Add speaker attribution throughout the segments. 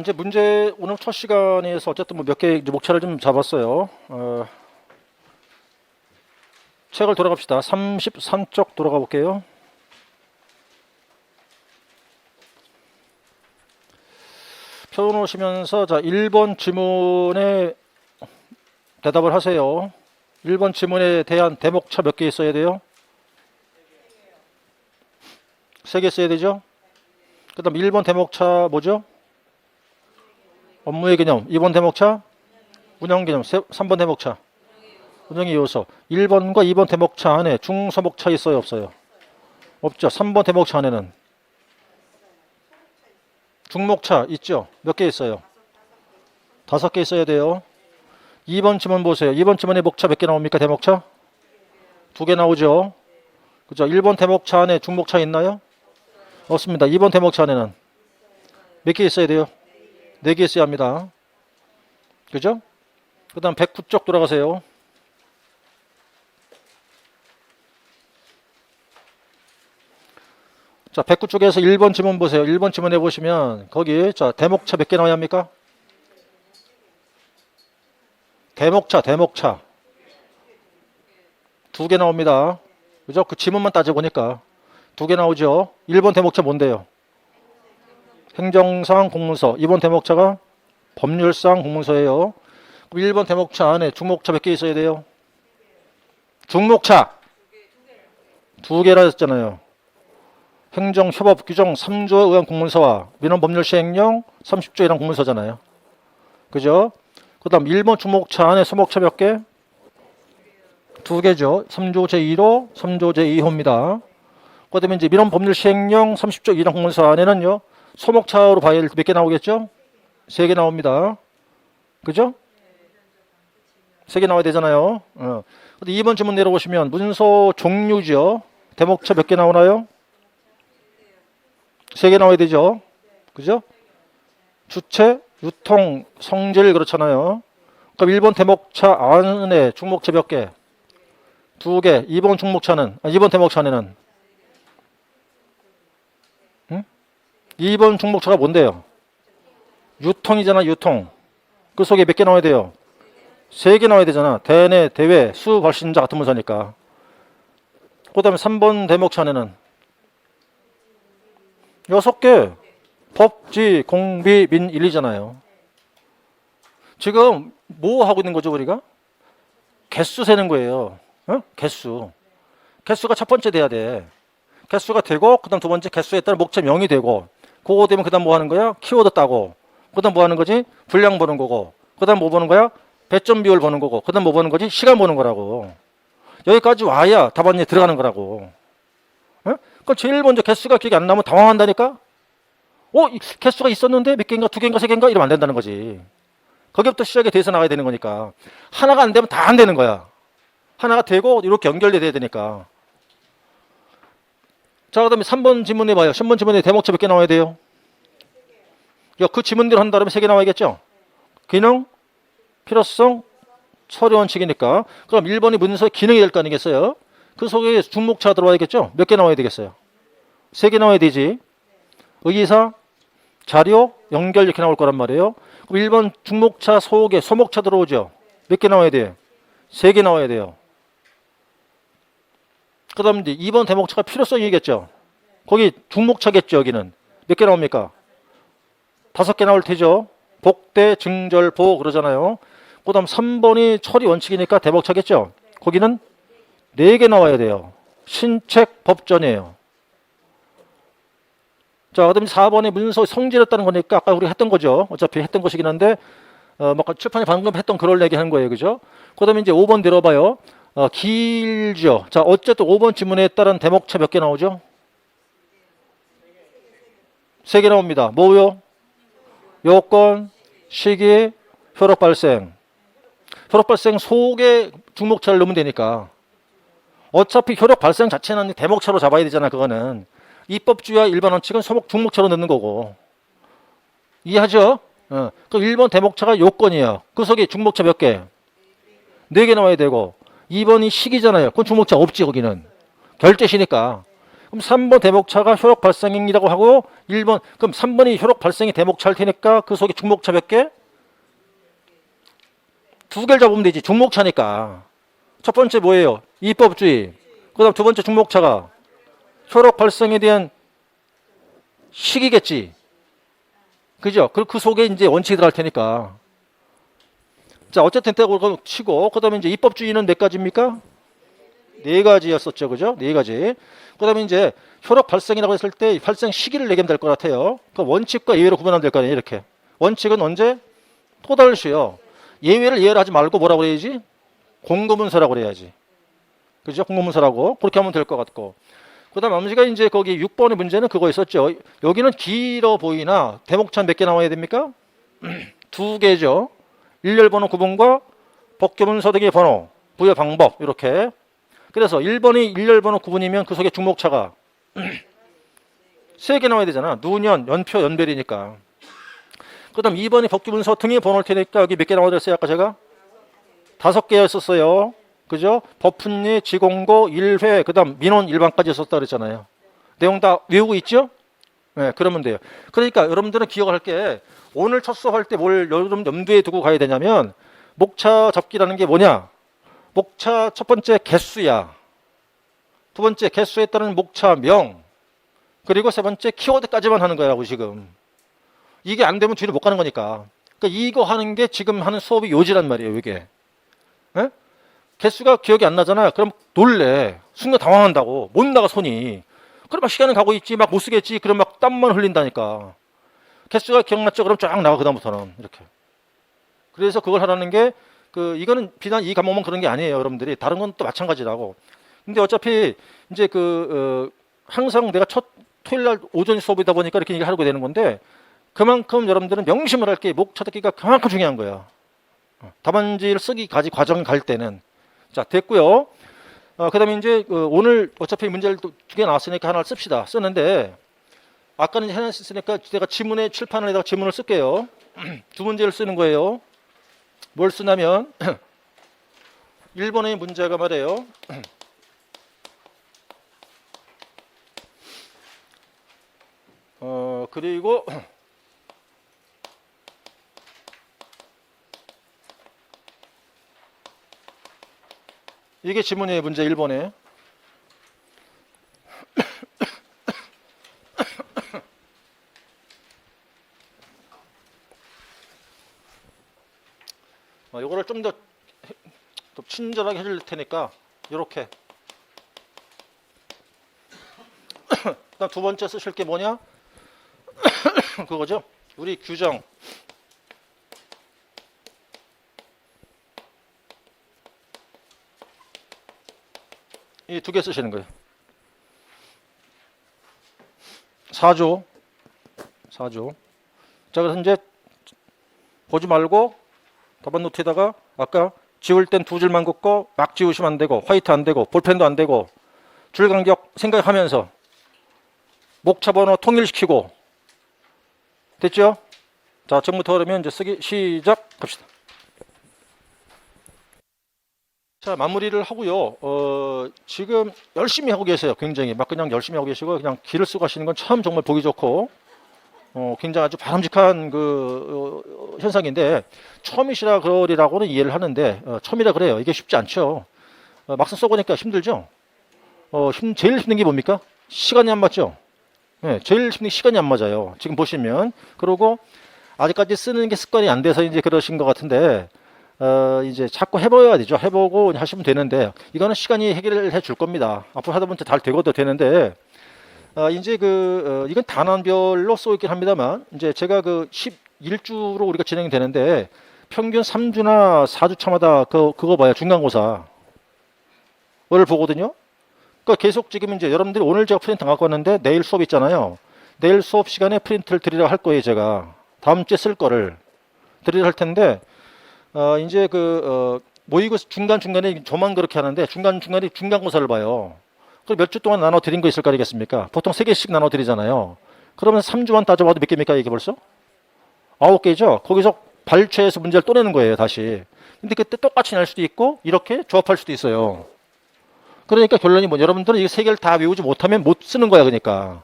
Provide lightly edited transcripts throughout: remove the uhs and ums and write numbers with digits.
Speaker 1: 이제 문제 오늘 첫 시간에서 어쨌든 뭐 몇 개 목차를 좀 잡았어요. 책을 돌아갑시다. 33쪽 돌아가 볼게요. 펴놓으시면서 자 1번 지문에 대답을 하세요. 1번 지문에 대한 대목차 몇 개 있어야 돼요? 3개 써야 되죠? 그 다음 1번 대목차 뭐죠? 업무의 개념. 2번 대목차 운영 개념. 3번 대목차 운영의 요소. 1번과 2번 대목차 안에 중소목차 있어요? 없어요? 없죠. 3번 대목차 안에는 중목차 있죠? 몇 개 있어요? 5개 있어야 돼요. 2번 지문 보세요. 2번 지문에 목차 몇 개 나옵니까? 대목차? 2개 나오죠. 그죠? 1번 대목차 안에 중목차 있나요? 없습니다. 2번 대목차 안에는 몇 개 있어야 돼요? 4개 있어야 합니다. 그죠? 그 다음 109쪽 돌아가세요. 자, 109쪽에서 1번 지문 보세요. 1번 지문에 보시면 거기 자 대목차 몇 개 나와야 합니까? 대목차 2개 나옵니다. 그죠? 그 지문만 따져보니까 2개 나오죠. 1번 대목차 뭔데요? 행정상 공문서. 2번 대목차가 법률상 공문서예요. 1번 대목차 안에 중목차 몇 개 있어야 돼요? 중목차 2개라 했잖아요. 행정협업 규정 3조에 의한 공문서와 민원법률 시행령 30조에 의한 공문서잖아요. 그죠? 그 다음 1번 중목차 안에 소목차 몇 개? 2개죠. 3조 제1호, 3조 제2호입니다. 그 다음에 이제 민원법률 시행령 30조 1항 공문서 안에는요. 소목차로 봐야 몇 개 나오겠죠? 3개 나옵니다. 그죠? 3개 나와야 되잖아요. 근데 2번 지문 내려보시면 문서 종류죠. 대목차 몇 개 나오나요? 3개 나와야 되죠. 그죠? 주체, 유통, 성질 그렇잖아요. 그럼 1번 대목차 안에 중목차 몇 개? 2개. 2번 중목차는 2번 대목차 안에는 2번 중목차가 뭔데요? 유통이잖아. 유통. 그 속에 몇 개 나와야 돼요? 3개 나와야 되잖아. 대내, 대외, 수, 발신자 같은 문서니까. 그 다음에 3번 대목차 안에는 6개. 법지, 공비, 민, 일이잖아요. 지금 뭐 하고 있는 거죠 우리가? 개수 세는 거예요. 개수. 개수가 첫 번째 돼야 돼. 개수가 되고 그 다음 두 번째 개수에 따른 목차 명이 되고 그거 되면 그 다음 뭐 하는 거야? 키워드 따고 그 다음 뭐 하는 거지? 분량 보는 거고 그 다음 뭐 보는 거야? 배점 비율 보는 거고 그 다음 뭐 보는 거지? 시간 보는 거라고. 여기까지 와야 답안에 들어가는 거라고. 그럼 제일 먼저 개수가 기억이 안 나면 당황한다니까? 이 개수가 있었는데 몇 개인가 2개인가 3개인가 이러면 안 된다는 거지. 거기부터 시작이 돼서 나가야 되는 거니까. 하나가 안 되면 다 안 되는 거야. 하나가 되고 이렇게 연결돼야 되니까. 자, 그 다음에 3번 지문해 봐요. 3번 지문에 대목차 몇 개 나와야 돼요? 그 지문대로 한다면 3개 나와야겠죠? 기능, 필요성, 처리 원칙이니까. 그럼 1번이 문서 기능이 될 거 아니겠어요? 그 속에 중목차 들어와야겠죠? 몇 개 나와야 되겠어요? 3개 나와야 되지. 의의사, 자료, 연결 이렇게 나올 거란 말이에요. 그럼 1번 중목차 속에 소목차 들어오죠? 몇 개 나와야 돼요? 3개 나와야 돼요. 그 다음 이제 2번 대목차가 필요성이겠죠? 거기 중목차겠죠, 여기는. 몇 개 나옵니까? 5개 나올 테죠? 복대, 증절, 보호 그러잖아요. 그 다음 3번이 처리 원칙이니까 대목차겠죠? 거기는 4개 나와야 돼요. 신책, 법전이에요. 자, 그 다음 4번에 문서 성질했다는 거니까 아까 우리 했던 거죠. 어차피 했던 것이긴 한데, 출판에 방금 했던 그걸 얘기하는 거예요. 그죠? 그 다음에 이제 5번 들어봐요. 길죠. 자, 어쨌든 5번 지문에 따른 대목차 몇 개 나오죠? 3개 나옵니다. 뭐요? 요건, 시기, 효력 발생. 효력 발생 속에 중목차를 넣으면 되니까. 어차피 효력 발생 자체는 대목차로 잡아야 되잖아, 그거는. 입법주의와 일반 원칙은 소목 중목차로 넣는 거고. 이해하죠? 그럼 1번 대목차가 요건이에요. 그 속에 중목차 몇 개? 4개 나와야 되고. 2번이 시기잖아요. 그건 중목차 없지, 거기는. 결제시니까. 그럼 3번 대목차가 효력 발생이라고 하고 1번 그럼 3번이 효력 발생이 대목차일 테니까 그 속에 중목차 몇 개? 두 개를 잡으면 되지. 중목차니까. 첫 번째 뭐예요? 이법주의. 그다음 두 번째 중목차가 효력 발생에 대한 시기겠지. 그죠? 그 속에 이제 원칙이 들어갈 테니까. 자, 어쨌든 그거 치고 그다음에 이제 입법주의는 몇 가지입니까? 네 가지였었죠. 그죠? 네 가지. 그다음에 이제 효력 발생이라고 했을 때 발생 시기를 얘기하면 될 것 같아요. 그 원칙과 예외로 구분하면 될 거 아니에요. 이렇게. 원칙은 언제? 토달시요. 예외를 하지 말고 뭐라고 그래야지? 공고문서라고 그래야지. 그죠? 공고문서라고. 그렇게 하면 될 것 같고. 그다음 남지가 이제 거기 6번의 문제는 그거 있었죠. 여기는 길어 보이나 대목차 몇 개 나와야 됩니까? 두 개죠. 일렬번호 구분과 법규문서 등의 번호, 부여 방법 이렇게. 그래서 1번이 일렬번호 구분이면 그 속에 중목차가 세 개 나와야 되잖아. 누년, 연표, 연별이니까. 그다음 2번이 법규문서 등의 번호일 테니까 여기 몇 개 나와야 됐어요? 아까 제가 5개였었어요. 그죠? 법훈리, 지공고, 1회, 그다음 민원 일반까지 있었다 그랬잖아요. 내용 다 외우고 있죠? 네, 그러면 돼요. 그러니까 여러분들은 기억할 게 오늘 첫 수업할 때 뭘 여러분 염두에 두고 가야 되냐면 목차 잡기라는 게 뭐냐? 목차 첫 번째 개수야. 두 번째 개수에 따른 목차명. 그리고 세 번째 키워드까지만 하는 거라고 지금. 이게 안 되면 뒤로 못 가는 거니까. 그러니까 이거 하는 게 지금 하는 수업이 요지란 말이에요. 이게. 네? 개수가 기억이 안 나잖아요. 그럼 놀래. 순간 당황한다고. 못 나가 손이. 그럼 막 시간은 가고 있지. 막 못 쓰겠지. 그럼 막 땀만 흘린다니까. 개수가 기억났죠? 그럼 쫙 나가 그다음부터는 이렇게. 그래서 그걸 하라는 게 이거는 비단 이 과목만 그런 게 아니에요. 여러분들이 다른 건 또 마찬가지라고. 근데 어차피 이제 항상 내가 첫 토요일 날 오전 수업이다 보니까 이렇게 얘기하게 되는 건데 그만큼 여러분들은 명심을 할 게 목차 듣기가 그만큼 중요한 거예요. 답안지를 쓰기까지 과정 갈 때는. 자, 됐고요. 그다음에 이제 오늘 어차피 문제를 두 개 나왔으니까 하나를 씁시다. 쓰는데 아까는 이제 하나 썼으니까 제가 지문에 칠판에다가 지문을 쓸게요. 두 문제를 쓰는 거예요. 뭘 쓰냐면 1번의 문제가 말이에요. 그리고 이게 지문의 문제 1번에. 이거를 좀 더 친절하게 해줄 테니까 이렇게. 그다음 두 번째 쓰실 게 뭐냐? 그거죠. 우리 규정. 이 두 개 쓰시는 거예요. 4조. 자, 그래서 이제 보지 말고 답안 노트에다가 아까 지울 땐 두 줄만 긋고 막 지우시면 안 되고 화이트 안 되고 볼펜도 안 되고 줄 간격 생각하면서 목차 번호 통일시키고. 됐죠? 자, 지금부터 그러면 이제 쓰기 시작합시다. 자, 마무리를 하고요. 지금 열심히 하고 계세요. 굉장히 막 그냥 열심히 하고 계시고 그냥 기를 쓰고 하시는 건 참 정말 보기 좋고 굉장히 아주 바람직한 현상인데 처음이시라 그러리라고는 이해를 하는데 처음이라 그래요. 이게 쉽지 않죠. 막상 써보니까 힘들죠. 제일 힘든 게 뭡니까? 시간이 안 맞죠. 네, 제일 힘든 게 시간이 안 맞아요. 지금 보시면. 그리고 아직까지 쓰는 게 습관이 안 돼서 이제 그러신 것 같은데 이제 자꾸 해봐야 되죠. 해보고 하시면 되는데 이거는 시간이 해결해 줄 겁니다. 앞으로 하다 보면 잘 되고도 되는데 이제 이건 단원별로 써 있긴 합니다만 이제 제가 11주로 우리가 진행이 되는데 평균 3주나 4주 차마다 그거 봐요. 중간고사. 를 보거든요. 그러니까 계속 지금 이제 여러분들이 오늘 제가 프린트 갖고 왔는데 내일 수업 있잖아요. 내일 수업 시간에 프린트를 드리려고 할 거예요. 제가 다음 주에 쓸 거를 드리려 할 텐데 이제 모의고 중간중간에 저만 그렇게 하는데 중간중간에 중간고사를 봐요. 그럼 몇 주 동안 나눠 드린 거 있을 거 아니겠습니까? 보통 3개씩 나눠 드리잖아요. 그러면 3주만 따져봐도 몇 개입니까? 이게 벌써? 9개죠? 거기서 발췌해서 문제를 또 내는 거예요. 다시. 근데 그때 똑같이 낼 수도 있고 이렇게 조합할 수도 있어요. 그러니까 결론이 뭐 여러분들은 이 세 개를 다 외우지 못하면 못 쓰는 거야. 그러니까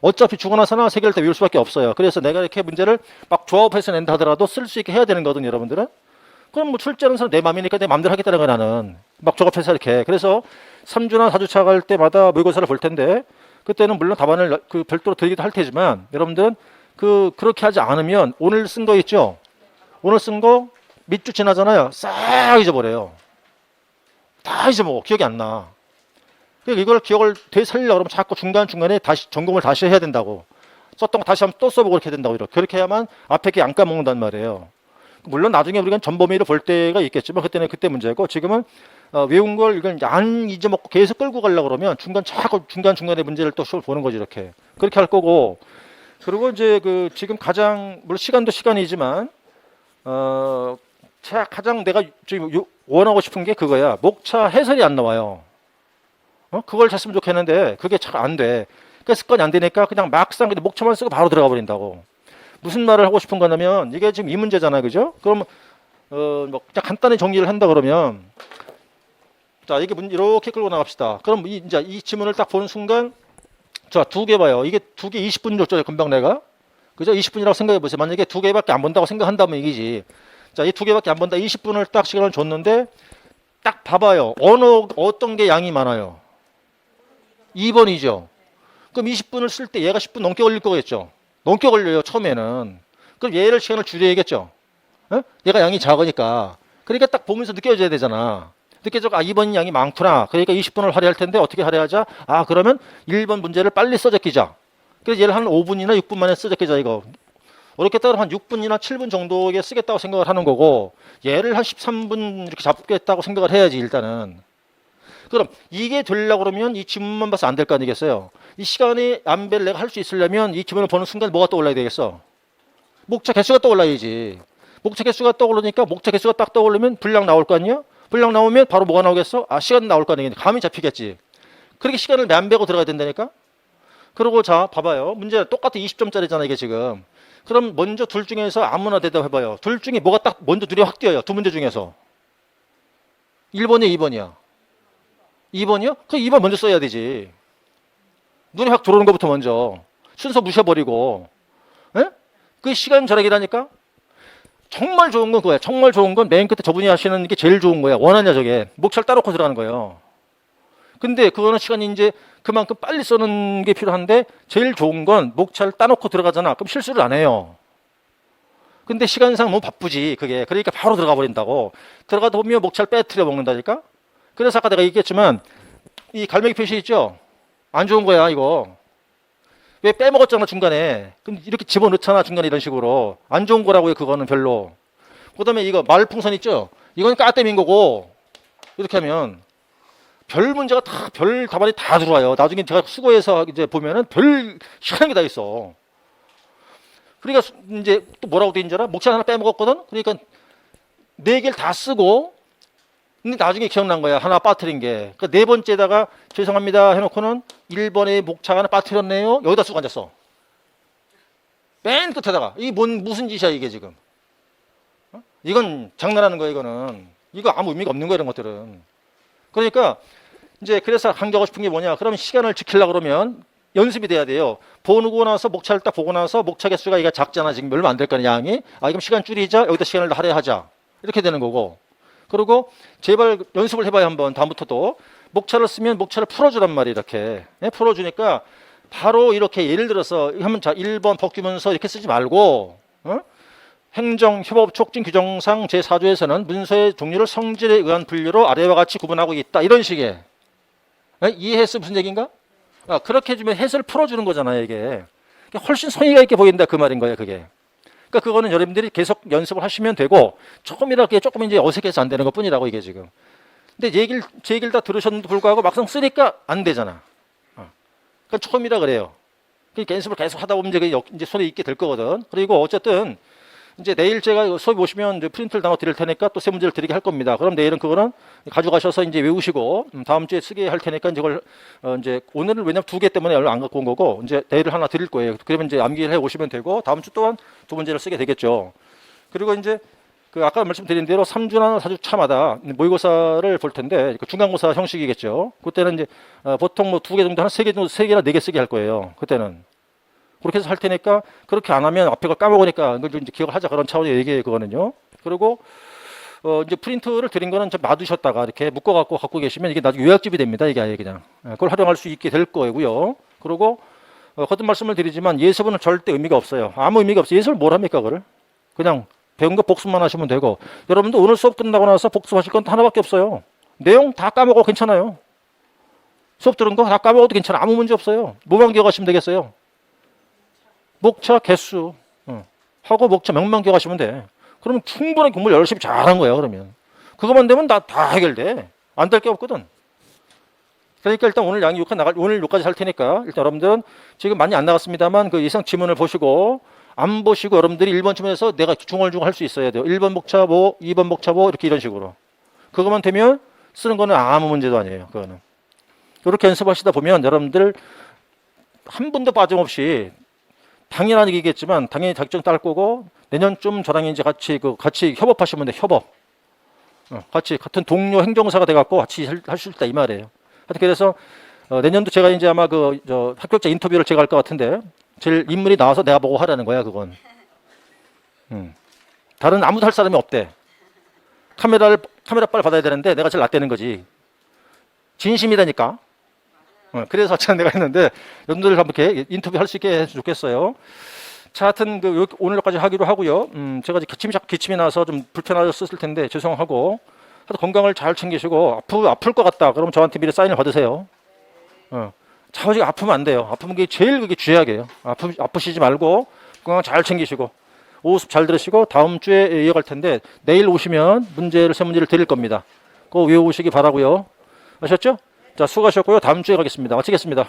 Speaker 1: 어차피 죽어나서나 세 개를 다 외울 수밖에 없어요. 그래서 내가 이렇게 문제를 막 조합해서 낸다 하더라도 쓸 수 있게 해야 되는 거거든요. 여러분들은. 그럼 뭐 출제하는 사람 내 맘이니까 내 맘대로 하겠다는 거야. 나는 막 조합해서 이렇게. 그래서 3주나 4주차 갈 때마다 모의고사를 볼 텐데 그때는 물론 답안을 그 별도로 드리기도 할 테지만 여러분들은 그렇게 하지 않으면 오늘 쓴 거 있죠. 오늘 쓴 거 밑주 지나잖아요. 싹 잊어버려요. 다 잊어먹어. 기억이 안 나. 그러니까 이걸 기억을 되살리려고 그러면 자꾸 중간중간에 다시 점검을 다시 해야 된다고. 썼던 거 다시 한번 또 써보고 그렇게 된다고. 그렇게 해야만 앞에 게 안 까먹는단 말이에요. 물론 나중에 우리가 전범위를 볼 때가 있겠지만 그때는 그때 문제고 지금은 외운 걸 이걸 안 잊어먹고 계속 끌고 가려고 그러면 중간중간에 문제를 또 보는 거지 이렇게. 그렇게 할 거고. 그리고 이제 그 지금 가장 물론 시간도 시간이지만 가장 내가 지금 원하고 싶은 게 그거야. 목차 해설이 안 나와요. 그걸 잤으면 좋겠는데 그게 잘 안 돼. 그 습관이 안 되니까 그냥 막상 그냥 목차만 쓰고 바로 들어가 버린다고. 무슨 말을 하고 싶은 거냐면 이게 지금 이 문제잖아요, 그죠? 그럼 뭐 그냥 간단히 정리를 한다 그러면 자 이게 이렇게 끌고 나갑시다. 그럼 이제 이 지문을 딱 보는 순간 자 두 개 봐요. 이게 두 개 20분 줬죠, 금방 내가. 그죠? 20분이라고 생각해 보세요. 만약에 두 개밖에 안 본다고 생각한다면 이기지. 자, 이 두 개밖에 안 본다. 20분을 딱 시간을 줬는데 딱 봐봐요. 어떤 게 양이 많아요? 2번이죠. 그럼 20분을 쓸 때 얘가 10분 넘게 걸릴 거겠죠. 넘게 걸려요, 처음에는. 그럼 얘를 시간을 줄여야겠죠. 얘가 양이 작으니까. 그러니까 딱 보면서 느껴져야 되잖아. 느껴져, 2번 양이 많구나. 그러니까 20분을 할애할 텐데 어떻게 할애하자? 그러면 1번 문제를 빨리 써제끼자. 그래서 얘를 한 5분이나 6분 만에 써제끼자, 이거. 어렵게 따로 한 6분이나 7분 정도에 쓰겠다고 생각을 하는 거고, 얘를 한 13분 이렇게 잡겠다고 생각을 해야지, 일단은. 그럼 이게 되려고 그러면 이 지문만 봐서 안 될 거 아니겠어요? 이 시간에 안배를 내가 할 수 있으려면 이 지문을 보는 순간 뭐가 떠올라야 되겠어? 목차 개수가 떠올라야지. 목차 개수가 떠오르니까 목차 개수가 딱 떠오르면 분량 나올 거 아니야? 분량 나오면 바로 뭐가 나오겠어? 시간 나올 거 아니겠어? 감이 잡히겠지. 그렇게 시간을 안배고 들어가야 된다니까? 그리고 자, 봐봐요. 문제 똑같아 20점짜리잖아, 이게 지금. 그럼 먼저 둘 중에서 아무나 대답해봐요. 둘 중에 뭐가 딱 먼저 눈에 확 띄어요. 두 문제 중에서. 1번이야, 2번이야? 2번이요? 그 2번 먼저 써야 되지. 눈에 확 들어오는 것부터 먼저. 순서 무셔버리고. 에? 그 시간 절약이라니까? 정말 좋은 건 그거야. 정말 좋은 건 맨 끝에 저분이 하시는 게 제일 좋은 거야. 원하냐, 저게. 목차를 따놓고 들어가는 거예요. 근데 그거는 시간이 이제 그만큼 빨리 쓰는 게 필요한데 제일 좋은 건 목차를 따놓고 들어가잖아. 그럼 실수를 안 해요. 근데 시간상 너무 바쁘지, 그게. 그러니까 바로 들어가 버린다고. 들어가다 보면 목차를 빼뜨려 먹는다니까? 그래서 아까 내가 얘기했지만 이 갈매기 표시 있죠? 안 좋은 거야, 이거. 왜 빼먹었잖아, 중간에. 그럼 이렇게 집어넣잖아, 중간에 이런 식으로. 안 좋은 거라고요, 그거는 별로. 그 다음에 이거 말풍선 있죠? 이건 까땜인 거고, 이렇게 하면 별 문제가 별 답안이 다 들어와요. 나중에 제가 수고해서 이제 보면은 별 희한한 게 다 있어. 그러니까 이제 또 뭐라고 돼 있는지 알아? 목차 하나 빼먹었거든? 그러니까 네 개를 다 쓰고, 근데 나중에 기억난 거야. 하나 빠뜨린 게. 그러니까 네 번째다가 죄송합니다 해놓고는 1번에 목차가 하나 빠뜨렸네요. 여기다 쓰고 앉았어. 맨 끝에다가. 이게 무슨 짓이야, 이게 지금. 이건 장난하는 거야, 이거는. 이거 아무 의미가 없는 거야, 이런 것들은. 그러니까 이제 그래서 강조하고 싶은 게 뭐냐. 그러면 시간을 지키려고 그러면 연습이 돼야 돼요. 보고 나서 목차를 딱 보고 나서 목차 개수가 이게 작잖아. 지금 얼마 안 될 거냐, 양이. 그럼 시간 줄이자. 여기다 시간을 할애하자. 이렇게 되는 거고. 그리고 제발 연습을 해봐요, 한번. 다음부터도. 목차를 쓰면 목차를 풀어주란 말이에요, 이렇게. 풀어주니까 바로 이렇게 예를 들어서 한번 자 1번 법규문서 이렇게 쓰지 말고 행정, 협업, 촉진 규정상 제4조에서는 문서의 종류를 성질에 의한 분류로 아래와 같이 구분하고 있다. 이런 식의. 이해했어? 무슨 얘기인가? 그렇게 해주면 해설을 풀어주는 거잖아요, 이게. 훨씬 성의가 있게 보인다, 그 말인 거예요, 그게. 그러니까 그거는 여러분들이 계속 연습을 하시면 되고 조금이라도 조금 이제 어색해서 안 되는 것뿐이라고, 이게 지금. 근데 제 얘기를 다 들으셨는데도 불구하고 막상 쓰니까 안 되잖아. 그러니까 처음이라 그래요. 그러니까 연습을 계속 하다 보면 이제 손에 익게 될 거거든. 그리고 어쨌든 이제 내일 제가 수업 오시면 이제 프린트를 나눠 드릴 테니까 또 세 문제를 드리게 할 겁니다. 그럼 내일은 그거는 가져가셔서 이제 외우시고 다음 주에 쓰게 할 테니까 이걸 이제 오늘은 왜냐면 두 개 때문에 안 갖고 온 거고 이제 내일 하나 드릴 거예요. 그러면 이제 암기를 해 오시면 되고 다음 주 또한 두 문제를 쓰게 되겠죠. 그리고 이제 그 아까 말씀드린 대로 3주나 4주 차마다 모의고사를 볼 텐데 그 중간고사 형식이겠죠. 그때는 이제 보통 뭐 2개 정도, 한 3개 정도, 3개나 4개 쓰게 할 거예요. 그때는. 그렇게 해서 할 테니까 그렇게 안 하면 앞에 걸 까먹으니까 그걸 좀 이제 기억을 하자 그런 차원의 얘기예요, 그거는요. 그리고 이제 프린트를 드린 거는 좀 놔두셨다가 이렇게 묶어갖고 갖고 계시면 이게 나중에 요약집이 됩니다. 이게 아예 그냥. 그걸 활용할 수 있게 될 거고요. 그리고 거듭 말씀을 드리지만 예습은 절대 의미가 없어요. 아무 의미가 없어요. 예습을 뭘 합니까, 그거를? 그냥 배운 거 복습만 하시면 되고. 여러분도 오늘 수업 끝나고 나서 복습하실 건 하나밖에 없어요. 내용 다 까먹어도 괜찮아요. 수업 들은 거 다 까먹어도 괜찮아. 아무 문제 없어요. 뭐만 기억하시면 되겠어요? 목차 개수 하고 목차 명만 기억하시면 돼. 그러면 충분히 공부를 열심히 잘한 거예요. 그러면 그것만 되면 다 해결돼. 안 될 게 없거든. 그러니까 일단 오늘 양이 6화 나갈, 오늘 6까지 할 테니까 일단 여러분들은 지금 많이 안 나갔습니다만 그 예상 지문을 보시고 안 보시고 여러분들이 1번 지문에서 내가 중얼중얼 할 수 있어야 돼요. 1번 목차 뭐, 2번 목차 뭐 이렇게 이런 식으로. 그것만 되면 쓰는 거는 아무 문제도 아니에요. 그거는. 이렇게 연습하시다 보면 여러분들 한 분도 빠짐없이 당연한 얘기겠지만 당연히 작정 딸 거고 내년쯤 저랑 이제 같이 협업하시면 돼. 협업. 같이 같은 동료 행정사가 돼갖고 같이 할 수 있다 이 말이에요. 하여튼 그래서 내년도 제가 이제 아마 저 합격자 인터뷰를 제가 할 것 같은데 제일 인물이 나와서 내가 보고 하라는 거야 그건. 다른 아무도 할 사람이 없대. 카메라 빨리 받아야 되는데 내가 제일 낫다는 거지. 진심이라니까. 그래서 참 내가 했는데 여러분들 한번 이렇게 인터뷰 할 수 있게 해서 좋겠어요. 자, 하여튼 오늘까지 하기로 하고요. 제가 기침이 나서 좀 불편하셨을 텐데 죄송하고 하여튼 건강을 잘 챙기시고 아플 것 같다. 그럼 저한테 미리 사인을 받으세요. 자주 아프면 안 돼요. 아프면 그게 제일 그게 주약이에요. 아프시지 말고 건강 잘 챙기시고 오습 잘 들으시고 다음 주에 이어갈 텐데 내일 오시면 세 문제를 드릴 겁니다. 그거 외우시기 바라고요. 아셨죠? 자, 수고하셨고요. 다음 주에 가겠습니다. 마치겠습니다.